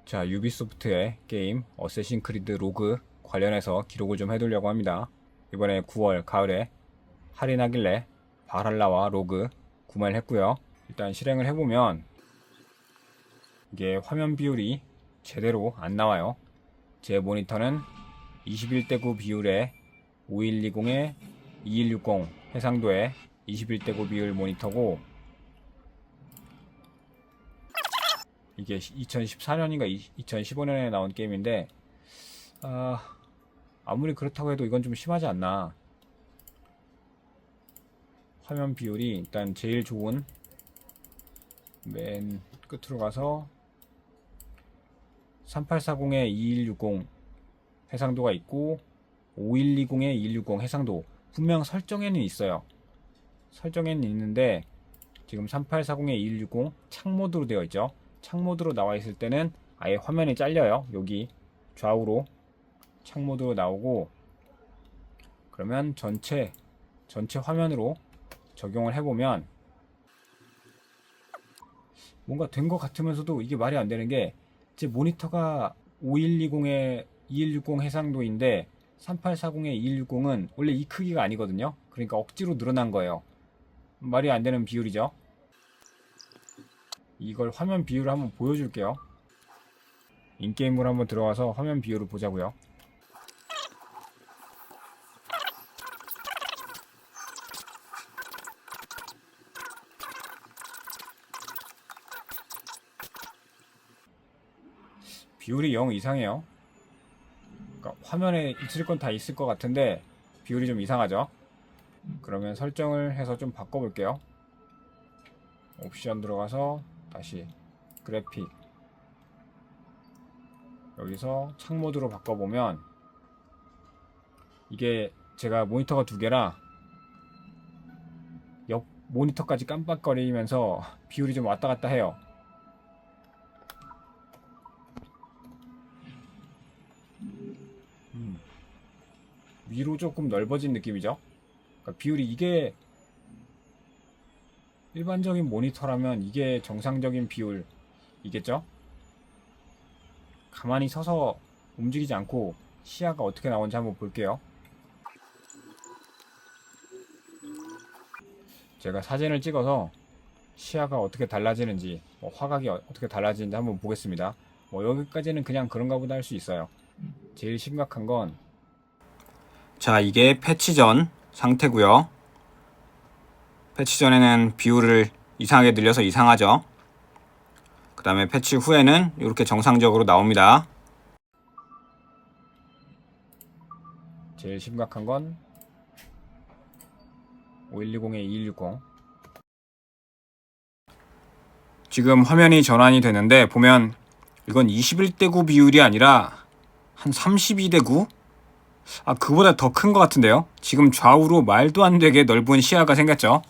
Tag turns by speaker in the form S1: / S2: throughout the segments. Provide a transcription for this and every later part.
S1: 자, 유비소프트의 게임 어쌔신 크리드 로그 관련해서 기록을 좀 해두려고 합니다. 이번에 9월 가을에 할인하길래 발할라와 로그 구매를 했고요. 일단 실행을 해보면 이게 화면 비율이 제대로 안 나와요. 제 모니터는 21대9 비율의 5120에 2160 해상도의 21대9 비율 모니터고, 이게 2014년인가 2015년에 나온 게임인데 아무리 그렇다고 해도 이건 좀 심하지 않나. 화면 비율이 일단 제일 좋은 맨 끝으로 가서 3840에 2160 해상도가 있고 5120에 2160 해상도 분명 설정에는 있어요. 설정에는 있는데 지금 3840에 2160 창모드로 되어 있죠. 창모드로 나와 있을 때는 아예 화면이 잘려요. 여기 좌우로 창모드로 나오고, 그러면 전체 화면으로 적용을 해보면 뭔가 된 것 같으면서도 이게 말이 안 되는 게, 제 모니터가 5120에 2160 해상도인데 3840에 2160은 원래 이 크기가 아니거든요. 그러니까 억지로 늘어난 거예요. 말이 안 되는 비율이죠. 이걸 화면 비율을 한번 보여줄게요. 인게임으로 한번 들어가서 화면 비율을 보자고요. 비율이 영 이상해요. 그러니까 화면에 있을 건 다 있을 것 같은데 비율이 좀 이상하죠. 그러면 설정을 해서 좀 바꿔볼게요. 옵션 들어가서 다시 그래픽, 여기서 창모드로 바꿔보면 이게 제가 모니터가 두 개라 옆 모니터까지 깜빡거리면서 비율이 좀 왔다 갔다 해요. 위로 조금 넓어진 느낌이죠. 그러니까 비율이, 이게 일반적인 모니터라면 이게 정상적인 비율이겠죠? 가만히 서서 움직이지 않고 시야가 어떻게 나오는지 한번 볼게요. 제가 사진을 찍어서 시야가 어떻게 달라지는지, 화각이 어떻게 달라지는지 한번 보겠습니다. 여기까지는 그냥 그런가 보다 할 수 있어요. 제일 심각한 건, 자, 이게 패치 전 상태고요. 패치 전에는 비율을 이상하게 늘려서 이상하죠. 그 다음에 패치 후에는 이렇게 정상적으로 나옵니다. 제일 심각한 건 5120에 2160. 지금 화면이 전환이 되는데 보면 이건 21대9 비율이 아니라 한 32대9? 그보다 더 큰 것 같은데요. 지금 좌우로 말도 안 되게 넓은 시야가 생겼죠.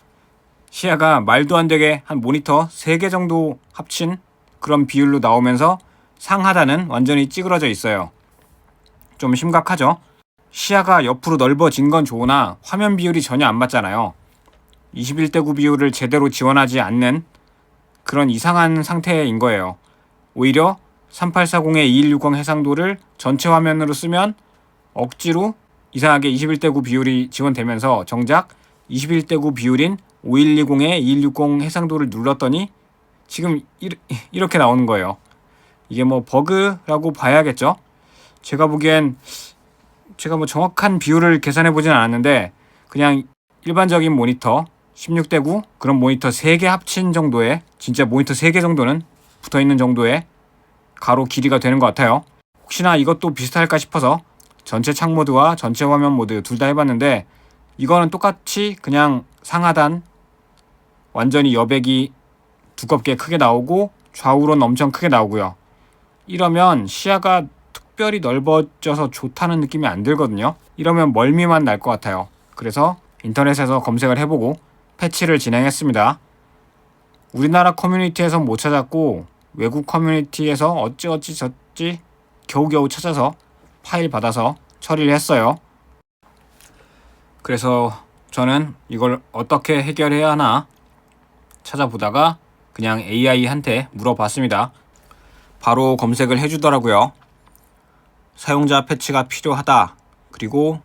S1: 시야가 말도 안 되게 한 모니터 3개 정도 합친 그런 비율로 나오면서 상하단은 완전히 찌그러져 있어요. 좀 심각하죠. 시야가 옆으로 넓어진 건 좋으나 화면 비율이 전혀 안 맞잖아요. 21대9 비율을 제대로 지원하지 않는 그런 이상한 상태인 거예요. 오히려 3840의 2160 해상도를 전체 화면으로 쓰면 억지로 이상하게 21대9 비율이 지원되면서 정작 21대9 비율인 5120의 2160 해상도를 눌렀더니 지금 이렇게 나오는 거예요. 이게 버그라고 봐야겠죠? 제가 보기엔, 제가 정확한 비율을 계산해 보진 않았는데 그냥 일반적인 모니터 16대9 그런 모니터 3개 합친 정도의, 진짜 모니터 3개 정도는 붙어있는 정도의 가로 길이가 되는 것 같아요. 혹시나 이것도 비슷할까 싶어서 전체 창 모드와 전체 화면 모드 둘 다 해봤는데 이거는 똑같이 그냥 상하단 완전히 여백이 두껍게 크게 나오고 좌우로는 엄청 크게 나오고요. 이러면 시야가 특별히 넓어져서 좋다는 느낌이 안 들거든요. 이러면 멀미만 날 것 같아요. 그래서 인터넷에서 검색을 해보고 패치를 진행했습니다. 우리나라 커뮤니티에서 못 찾았고 외국 커뮤니티에서 어찌어찌 겨우겨우 찾아서 파일 받아서 처리를 했어요. 그래서 저는 이걸 어떻게 해결해야 하나 찾아보다가 그냥 AI한테 물어봤습니다. 바로 검색을 해주더라고요. 사용자 패치가 필요하다. 그리고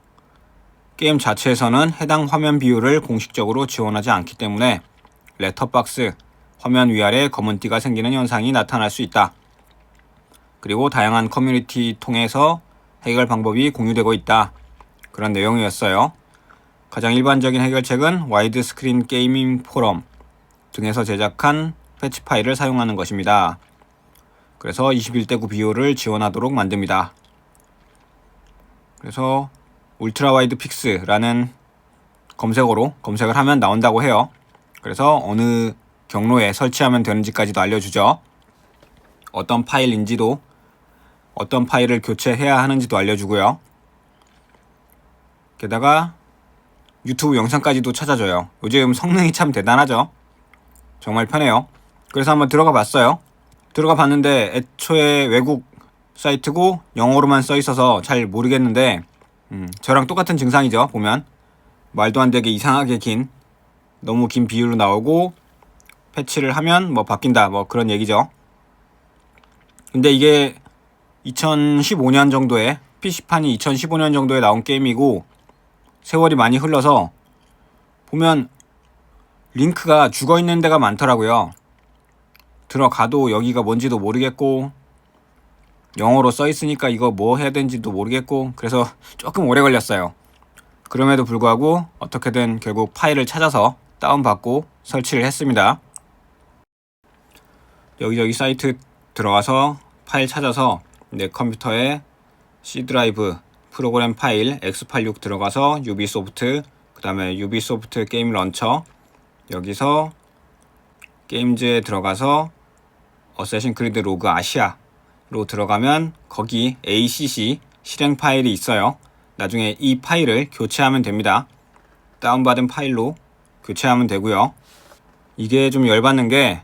S1: 게임 자체에서는 해당 화면 비율을 공식적으로 지원하지 않기 때문에 렛터박스 화면 위아래 검은 띠가 생기는 현상이 나타날 수 있다. 그리고 다양한 커뮤니티 통해서 해결 방법이 공유되고 있다. 그런 내용이었어요. 가장 일반적인 해결책은 와이드 스크린 게이밍 포럼 등에서 제작한 패치 파일을 사용하는 것입니다. 그래서 21대9 비율을 지원하도록 만듭니다. 그래서 울트라 와이드 픽스라는 검색어로 검색을 하면 나온다고 해요. 그래서 어느 경로에 설치하면 되는지까지도 알려주죠. 어떤 파일인지도, 어떤 파일을 교체해야 하는지도 알려주고요. 게다가 유튜브 영상까지도 찾아줘요. 요즘 성능이 참 대단하죠. 정말 편해요. 그래서 한번 들어가 봤어요. 들어가 봤는데 애초에 외국 사이트고 영어로만 써 있어서 잘 모르겠는데 저랑 똑같은 증상이죠. 보면 말도 안 되게 이상하게 긴, 너무 긴 비율로 나오고 패치를 하면 뭐 바뀐다 뭐 그런 얘기죠. 근데 이게 2015년 정도에 PC판이 2015년 정도에 나온 게임이고 세월이 많이 흘러서 보면 링크가 죽어있는 데가 많더라고요. 들어가도 여기가 뭔지도 모르겠고 영어로 써있으니까 이거 뭐 해야 되는지도 모르겠고 그래서 조금 오래 걸렸어요. 그럼에도 불구하고 어떻게든 결국 파일을 찾아서 다운받고 설치를 했습니다. 여기저기 사이트 들어가서 파일 찾아서 내 컴퓨터에 C 드라이브 프로그램 파일 x86 들어가서 유비소프트, 그 다음에 유비소프트 게임 런처, 여기서 게임즈에 들어가서 어쌔신 크리드 로그 아시아로 들어가면 거기 ACC 실행 파일이 있어요. 나중에 이 파일을 교체하면 됩니다. 다운받은 파일로 교체하면 되고요. 이게 좀 열받는 게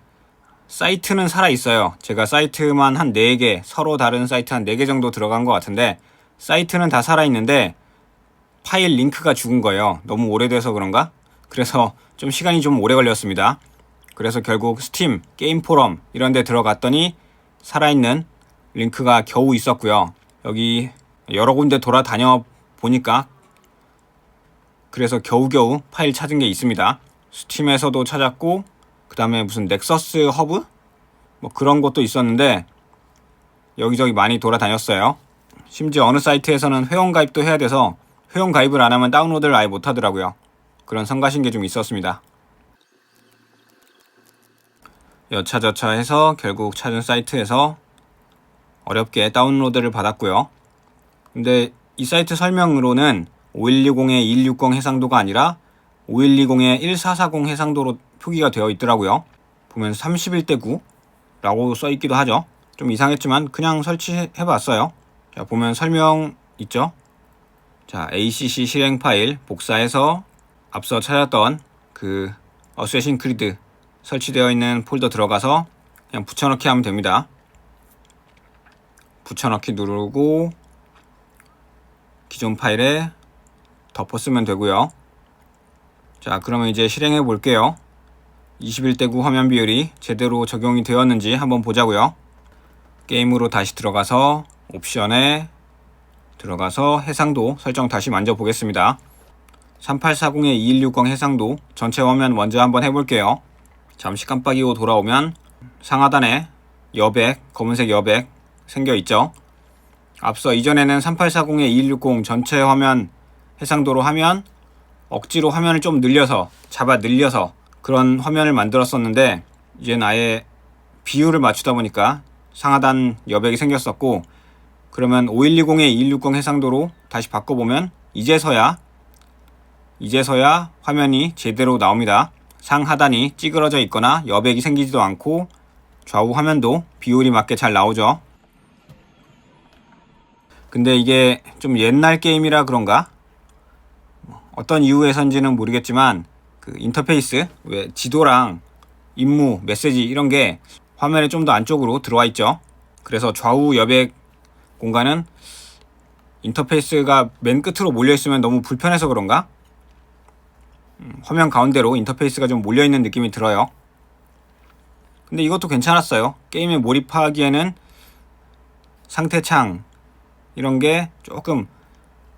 S1: 사이트는 살아있어요. 제가 사이트만 한 4개, 서로 다른 사이트 한 4개 정도 들어간 것 같은데 사이트는 다 살아있는데 파일 링크가 죽은 거예요. 너무 오래돼서 그런가? 그래서 좀 시간이 좀 오래 걸렸습니다. 그래서 결국 스팀, 게임 포럼 이런 데 들어갔더니 살아있는 링크가 겨우 있었고요. 여기 여러 군데 돌아다녀 보니까 그래서 겨우겨우 파일 찾은 게 있습니다. 스팀에서도 찾았고 그 다음에 무슨 넥서스 허브? 뭐 그런 것도 있었는데 여기저기 많이 돌아다녔어요. 심지어 어느 사이트에서는 회원가입도 해야 돼서 회원가입을 안 하면 다운로드를 아예 못 하더라고요. 그런 성가신 게 좀 있었습니다. 여차저차 해서 결국 찾은 사이트에서 어렵게 다운로드를 받았고요. 근데 이 사이트 설명으로는 5120의 2160 해상도가 아니라 5120의 1440 해상도로 표기가 되어 있더라고요. 보면 31대9 라고 써 있기도 하죠. 좀 이상했지만 그냥 설치해 봤어요. 자, 보면 설명 있죠. 자, ACC 실행 파일 복사해서 앞서 찾았던 그 어쌔신 크리드 설치되어 있는 폴더 들어가서 그냥 붙여넣기 하면 됩니다. 붙여넣기 누르고 기존 파일에 덮어 쓰면 되고요. 자, 그러면 이제 실행해 볼게요. 21대9 화면 비율이 제대로 적용이 되었는지 한번 보자고요. 게임으로 다시 들어가서 옵션에 들어가서 해상도 설정 다시 만져보겠습니다. 3840의 2160 해상도 전체 화면 먼저 한번 해볼게요. 잠시 깜빡이고 돌아오면 상하단에 여백, 검은색 여백 생겨있죠. 앞서 이전에는 3840의 2160 전체 화면 해상도로 하면 억지로 화면을 좀 늘려서 잡아 늘려서 그런 화면을 만들었었는데 이제는 아예 비율을 맞추다 보니까 상하단 여백이 생겼었고 그러면 5120의 2160 해상도로 다시 바꿔보면 이제서야 화면이 제대로 나옵니다. 상하단이 찌그러져 있거나 여백이 생기지도 않고 좌우 화면도 비율이 맞게 잘 나오죠. 근데 이게 좀 옛날 게임이라 그런가? 어떤 이유에선지는 모르겠지만 그 인터페이스, 왜 지도랑 임무, 메시지 이런 게 화면에 좀 더 안쪽으로 들어와 있죠. 그래서 좌우 여백 공간은 인터페이스가 맨 끝으로 몰려 있으면 너무 불편해서 그런가? 화면 가운데로 인터페이스가 좀 몰려 있는 느낌이 들어요. 근데 이것도 괜찮았어요. 게임에 몰입하기에는 상태창 이런 게 조금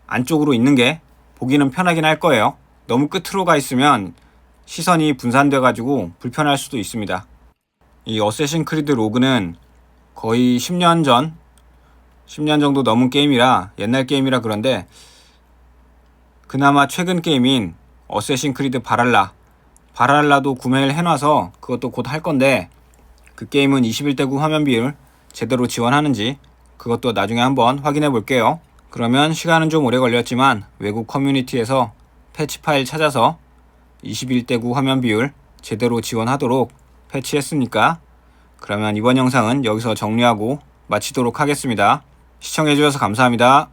S1: 안쪽으로 있는 게 보기는 편하긴 할 거예요. 너무 끝으로 가 있으면 시선이 분산돼 가지고 불편할 수도 있습니다. 이 어쌔신 크리드 로그는 거의 10년 정도 넘은 게임이라 옛날 게임이라 그런데 그나마 최근 게임인 어쌔신 크리드 바랄라도 구매를 해놔서 그것도 곧 할 건데 그 게임은 21대9 화면 비율 제대로 지원하는지 그것도 나중에 한번 확인해 볼게요. 그러면 시간은 좀 오래 걸렸지만 외국 커뮤니티에서 패치 파일 찾아서 21대9 화면 비율 제대로 지원하도록 패치했으니까 그러면 이번 영상은 여기서 정리하고 마치도록 하겠습니다. 시청해주셔서 감사합니다.